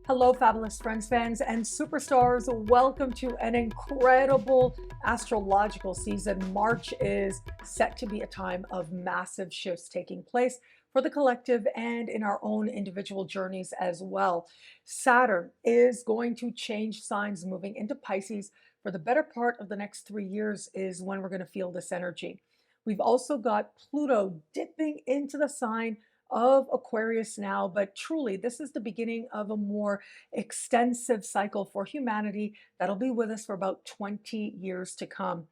Hello, fabulous friends, fans, and superstars. Welcome to an incredible astrological season. March is set to be a time of massive shifts taking place for the collective and in our own individual journeys as well. Saturn is going to change signs moving into Pisces for the better part of the next 3 years is when we're going to feel this energy. We've also got Pluto dipping into the sign of Aquarius now, but truly, this is the beginning of a more extensive cycle for humanity that'll be with us for about 20 years to come.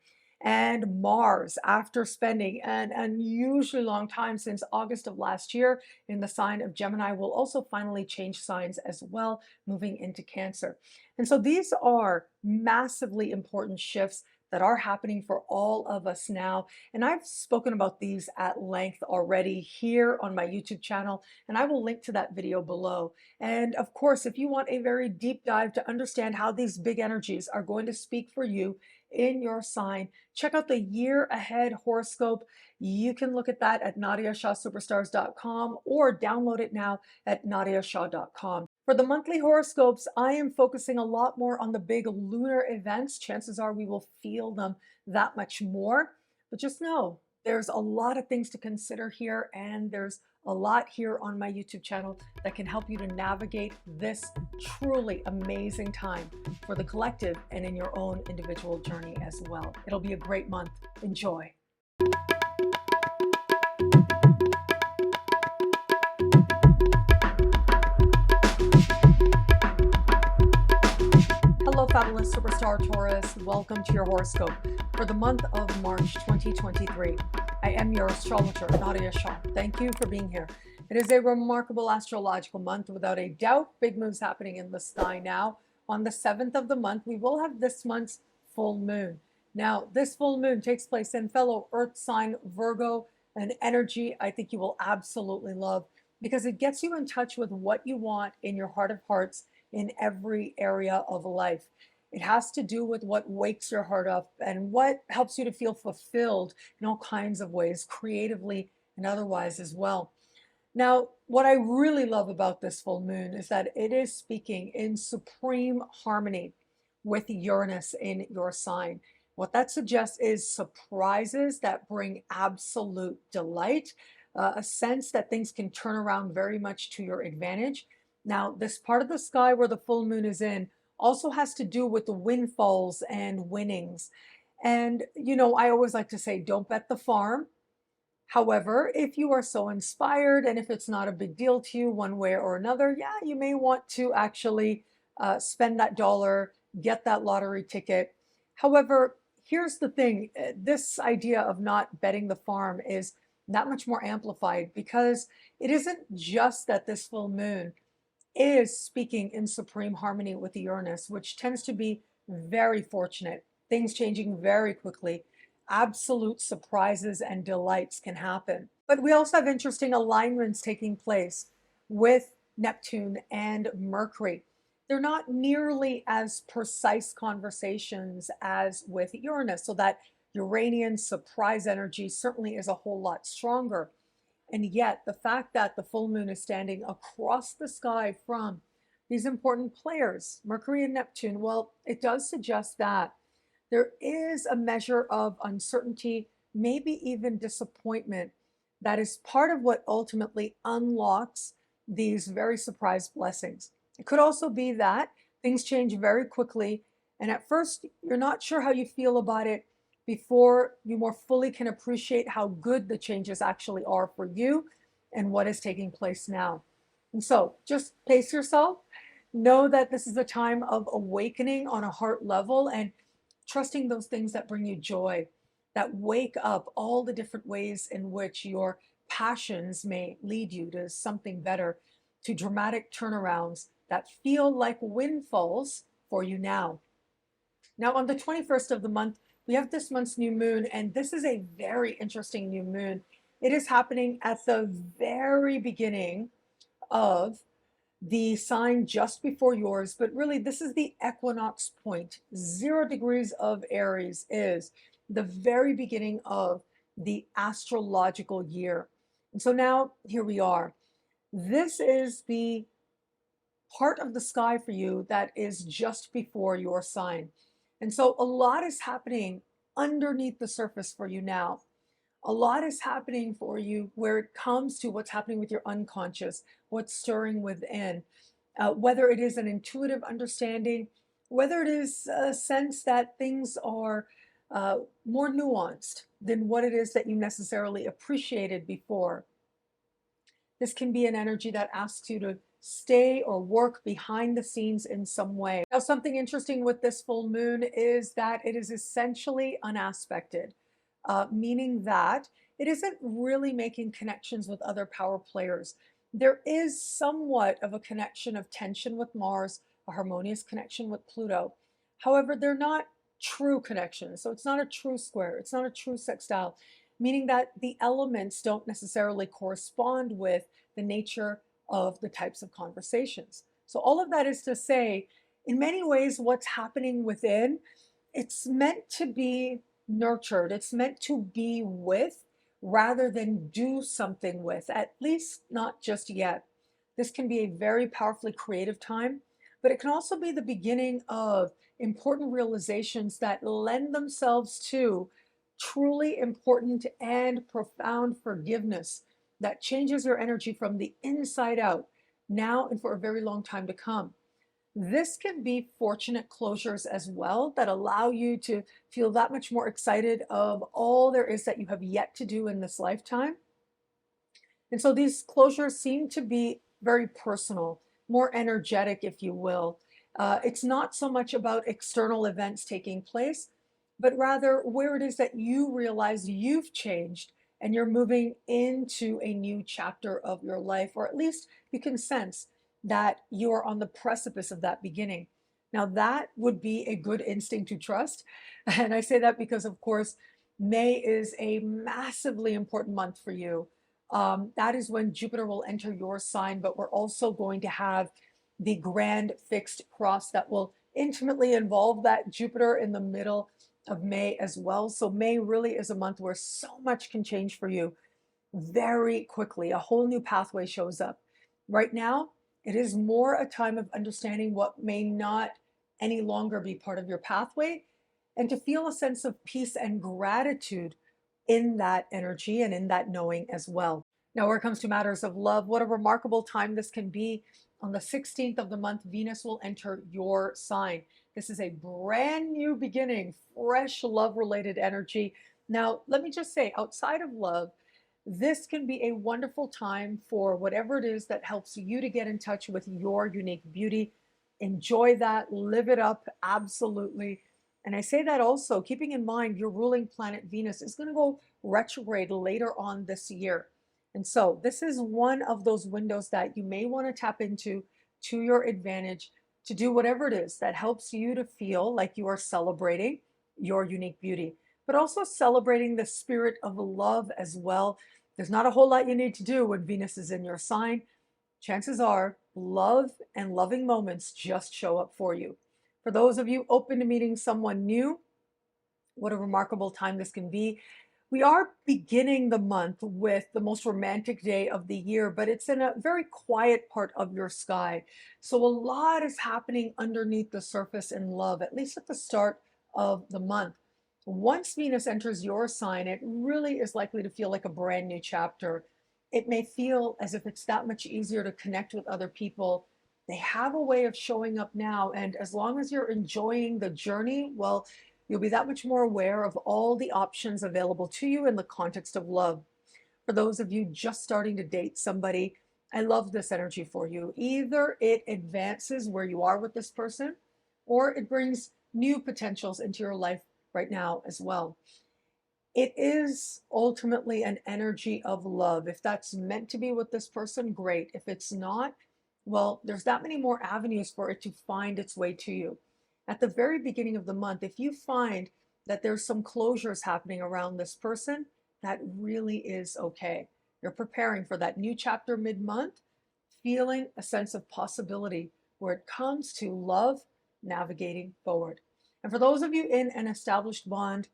And Mars, after spending an unusually long time since August of last year in the sign of Gemini, will also finally change signs as well, moving into Cancer. And so these are massively important shifts that are happening for all of us now. And I've spoken about these at length already here on my YouTube channel, and I will link to that video below. And of course, if you want a very deep dive to understand how these big energies are going to speak for you in your sign, check out the year ahead horoscope. You can look at that at NadiyaShahSuperstars.com or download it now at NadiyaShah.com. For the monthly horoscopes, I am focusing a lot more on the big lunar events. Chances are we will feel them that much more. But just know there's a lot of things to consider here, and there's a lot here on my YouTube channel that can help you to navigate this truly amazing time for the collective and in your own individual journey as well. It'll be a great month. Enjoy. Hello, fabulous superstar Taurus. Welcome to your horoscope for the month of March 2023. I am your astrologer, Nadiya Shah. Thank you for being here. It is a remarkable astrological month without a doubt. Big moves happening in the sky now. On the 7th of the month, we will have this month's full moon. Now, this full moon takes place in fellow Earth sign Virgo, an energy I think you will absolutely love because it gets you in touch with what you want in your heart of hearts in every area of life. It has to do with what wakes your heart up and what helps you to feel fulfilled in all kinds of ways, creatively and otherwise as well. Now, what I really love about this full moon is that it is speaking in supreme harmony with Uranus in your sign. What that suggests is surprises that bring absolute delight, a sense that things can turn around very much to your advantage. Now, this part of the sky where the full moon is in also has to do with the windfalls and winnings. And, I always like to say, don't bet the farm. However, if you are so inspired and if it's not a big deal to you one way or another, yeah, you may want to actually spend that dollar, get that lottery ticket. However, here's the thing. This idea of not betting the farm is that much more amplified because it isn't just that this full moon is speaking in supreme harmony with Uranus, which tends to be very fortunate, things changing very quickly, absolute surprises and delights can happen. But we also have interesting alignments taking place with Neptune and Mercury. They're not nearly as precise conversations as with Uranus, so that Uranian surprise energy certainly is a whole lot stronger. And yet, the fact that the full moon is standing across the sky from these important players, Mercury and Neptune, well, it does suggest that there is a measure of uncertainty, maybe even disappointment, that is part of what ultimately unlocks these very surprise blessings. It could also be that things change very quickly, and at first, you're not sure how you feel about it before you more fully can appreciate how good the changes actually are for you and what is taking place now. And so just pace yourself. Know that this is a time of awakening on a heart level and trusting those things that bring you joy, that wake up all the different ways in which your passions may lead you to something better, to dramatic turnarounds that feel like windfalls for you now. Now, on the 21st of the month, we have this month's new moon, and this is a very interesting new moon. It is happening at the very beginning of the sign just before yours, but really this is the equinox point. 0 degrees of Aries is the very beginning of the astrological year. And so now here we are. This is the part of the sky for you that is just before your sign. And so a lot is happening underneath the surface for you now. A lot is happening for you where it comes to what's happening with your unconscious, what's stirring within, whether it is an intuitive understanding, whether it is a sense that things are more nuanced than what it is that you necessarily appreciated before. This can be an energy that asks you to stay or work behind the scenes in some way. Now, something interesting with this full moon is that it is essentially unaspected, meaning that it isn't really making connections with other power players. There is somewhat of a connection of tension with Mars, a harmonious connection with Pluto. However, they're not true connections. So it's not a true square, it's not a true sextile, meaning that the elements don't necessarily correspond with the nature of the types of conversations. So all of that is to say, in many ways, what's happening within, it's meant to be nurtured. It's meant to be with rather than do something with, at least not just yet. This can be a very powerfully creative time, but it can also be the beginning of important realizations that lend themselves to truly important and profound forgiveness that changes your energy from the inside out now and for a very long time to come. This can be fortunate closures as well that allow you to feel that much more excited of all there is that you have yet to do in this lifetime. And so these closures seem to be very personal, more energetic, if you will. It's not so much about external events taking place, but rather where it is that you realize you've changed and you're moving into a new chapter of your life, or at least you can sense that you are on the precipice of that beginning. Now, that would be a good instinct to trust. And I say that because, of course, May is a massively important month for you. That is when Jupiter will enter your sign, but we're also going to have the grand fixed cross that will intimately involve that Jupiter in the middle of May as well. So May really is a month where so much can change for you very quickly. A whole new pathway shows up. Right now, it is more a time of understanding what may not any longer be part of your pathway and to feel a sense of peace and gratitude in that energy and in that knowing as well. Now, where it comes to matters of love, what a remarkable time this can be. On the 16th of the month, Venus will enter your sign. This is a brand new beginning, fresh love-related energy. Now, let me just say, outside of love, this can be a wonderful time for whatever it is that helps you to get in touch with your unique beauty. Enjoy that, live it up, absolutely. And I say that also keeping in mind your ruling planet Venus is going to go retrograde later on this year. And so this is one of those windows that you may want to tap into to your advantage to do whatever it is that helps you to feel like you are celebrating your unique beauty, but also celebrating the spirit of love as well. There's not a whole lot you need to do when Venus is in your sign. Chances are love and loving moments just show up for you. For those of you open to meeting someone new, what a remarkable time this can be. We are beginning the month with the most romantic day of the year, but it's in a very quiet part of your sky. So a lot is happening underneath the surface in love, at least at the start of the month. Once Venus enters your sign, it really is likely to feel like a brand new chapter. It may feel as if it's that much easier to connect with other people. They have a way of showing up now, and as long as you're enjoying the journey, well, you'll be that much more aware of all the options available to you in the context of love. For those of you just starting to date somebody, I love this energy for you. Either it advances where you are with this person, or it brings new potentials into your life right now as well. It is ultimately an energy of love. If that's meant to be with this person, great. If it's not, well, there's that many more avenues for it to find its way to you. At the very beginning of the month, if you find that there's some closures happening around this person, that really is okay. You're preparing for that new chapter mid-month, feeling a sense of possibility where it comes to love navigating forward. And for those of you in an established bond,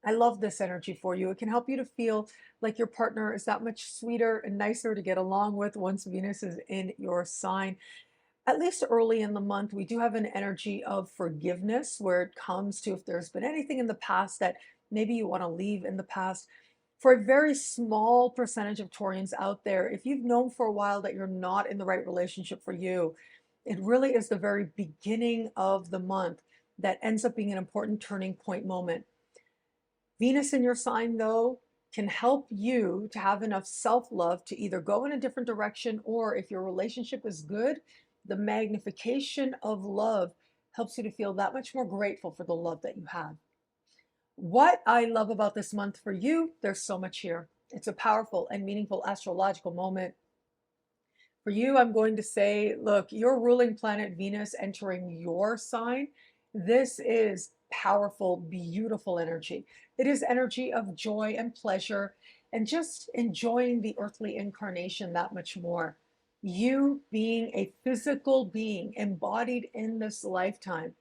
I love this energy for you. It can help you to feel like your partner is that much sweeter and nicer to get along with once Venus is in your sign. At least early in the month, we do have an energy of forgiveness where it comes to if there's been anything in the past that maybe you want to leave in the past. For a very small percentage of Taurians out there, if you've known for a while that you're not in the right relationship for you, it really is the very beginning of the month that ends up being an important turning point moment. Venus in your sign, though, can help you to have enough self-love to either go in a different direction, or if your relationship is good, the magnification of love helps you to feel that much more grateful for the love that you have. What I love about this month for you, there's so much here. It's a powerful and meaningful astrological moment. For you, I'm going to say, look, your ruling planet Venus entering your sign, this is powerful, beautiful energy. It is energy of joy and pleasure and just enjoying the earthly incarnation that much more. You being a physical being embodied in this lifetime,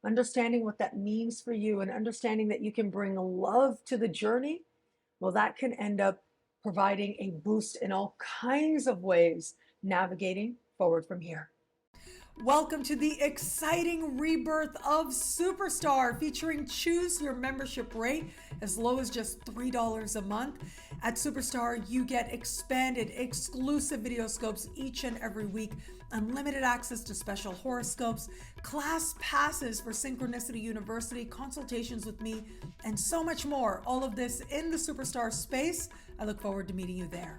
understanding what that means for you and understanding that you can bring love to the journey, well, that can end up providing a boost in all kinds of ways navigating forward from here. Welcome to the exciting rebirth of Superstar, featuring choose your membership rate as low as just $3 a month. At Superstar, you get expanded, exclusive video scopes each and every week, unlimited access to special horoscopes, class passes for Synchronicity University, consultations with me, and so much more. All of this in the Superstar space. I look forward to meeting you there.